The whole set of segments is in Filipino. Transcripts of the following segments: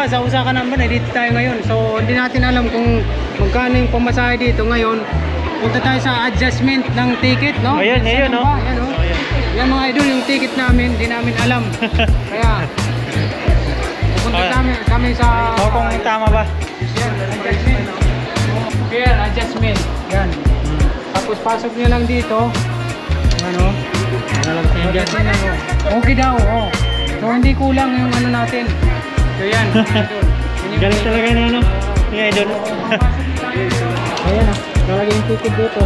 Sa Osaka naman, dito tayo ngayon. So hindi natin alam kung magkano yung pamasahe dito ngayon. Punta tayo sa adjustment ng ticket, no? Ayan, ayan, no? Ayan, no? Yan mga idol, yung ticket namin, hindi namin alam. Kaya pupunta kami sa... So kung tama ba? Yan, adjustment. Here, adjustment. Yan. Tapos pasok niya lang dito. Ano? Adjustment na, okay daw, oh. So hindi kulang yung ano natin. So yan, idol. Galing talaga na ano? Yung idol. Ayan ah, talaga yung ticket dito.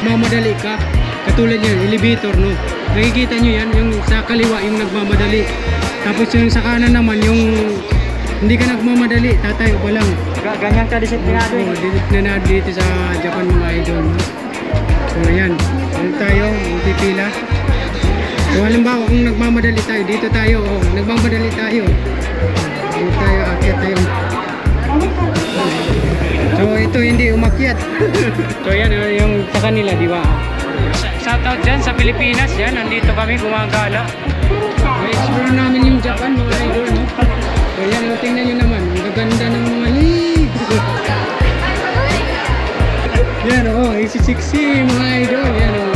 Mamadali ka. Katulad yan, elevator, no? Nakikita nyo yan, yung sa kaliwa yung nagmamadali. Tapos yung sa kanan naman, yung hindi ka nagmamadali, tatayo pa lang. Ganyan ka disiplinado eh. Disiplinado dito sa Japan mga idol, no? So ayan, dito tayo, pipila. So halimbawa kung nagmamadali tayo, dito tayo, oh, nagmamadali tayo. Dito tayo, akyat tayo. So ito hindi umakyat. So yan yung sa kanila, di ba? Shoutout dyan sa Pilipinas, yan, nandito kami gumagala. I-explore namin yung Japan mga idol, no? So yan, tingnan nyo naman, ang gaganda ng mga leaves. Yan oh, easy-sexy mga idol, yan oh.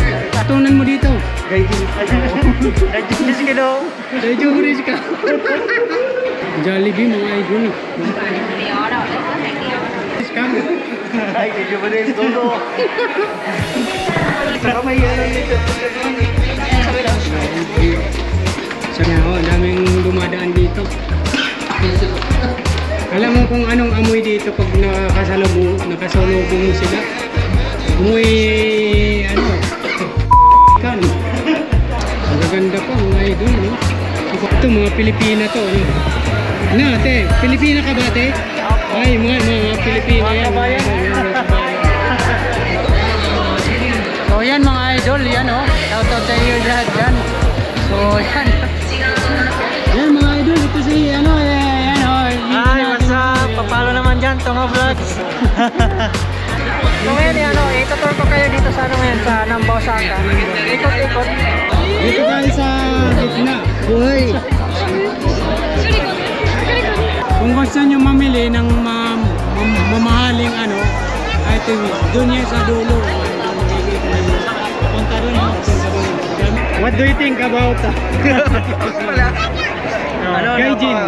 Tunan mo dito. Nag-julis ka daw. Nag-julis ka. Jollibee mga idol. Ay, nag-julis todo. Saka may dito. Sana ho, daming dumadaan dito. Alam mo kung anong amoy dito pag nakasalubong mo sila? Amoy ano? Kan. Ang gaganda pa mga idol, no? Ito mga Pilipina to, no? Ano ate? Pilipina ka ba ate? Ay, mga Pilipina yan. So yan mga idol, yan oh. Shoutout sa iyo lahat dyan. So yan. Yan mga idol, ito si ano, yan oh. Ay, what's up? Papalo naman dyan, Tongo Vlogs. So ngayon, ano, itutur ko kayo dito sa ano ngayon, sa Namba Osaka. Ikot-ikot. Dito tayo sa gitna. Buhay. Kung gusto nyo mamili ng mamahaling ano, item, doon yan sa dulo. Punta doon. What do you think about Gaijin?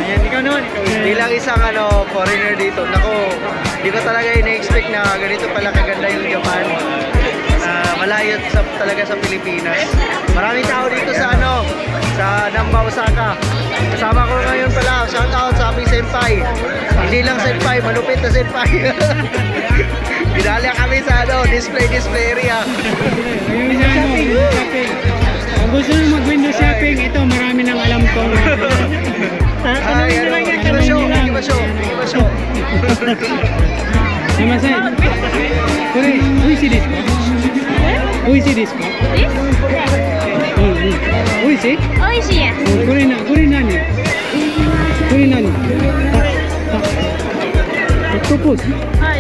Yan, ikaw naman. Bilang isang foreigner dito, nako, hindi ko talaga ina-expect na ganito pala kaganda yung Japan. Malayo talaga sa Pilipinas. Maraming tao dito sa sa Namba Osaka. Kasama ko ngayon pala, shout out sa aming senpai. Hindi lang senpai, malupit na senpai. Binalya kami sa display area. Shopping. Kung gusto nyo mag-window shopping, ito marami nang alam ko. Namaste. Kore, oishii desu ka? Oishii desu ka? Oishii? Oishiiです。これ何？これ何？オクトポス？はい。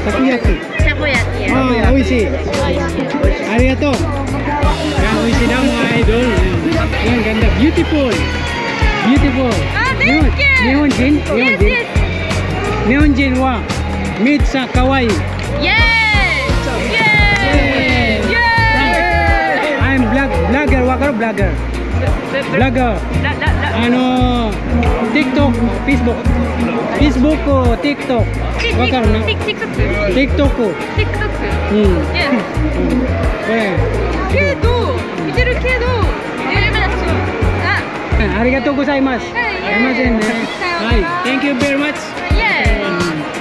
たこ焼き。たこ焼き。ああ、美味しい。ありがとう。Yan,美味しいなmga idol. Yan, ganda. Beautiful. Ah, thank you. Nihonjin wa meet sa kawaii. Yay! Yay! Yay! I'm vlogger, vlogger. TikTok, Facebook ko, TikTok. Wakaru na? TikTok ko. Yes. これ。けど、見てるけど、有名だし。ありがとうございます。すいませんね。はい、Thank you very much. Yay!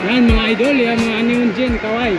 Yan mga idol, yan mga Nihonjin kawaii.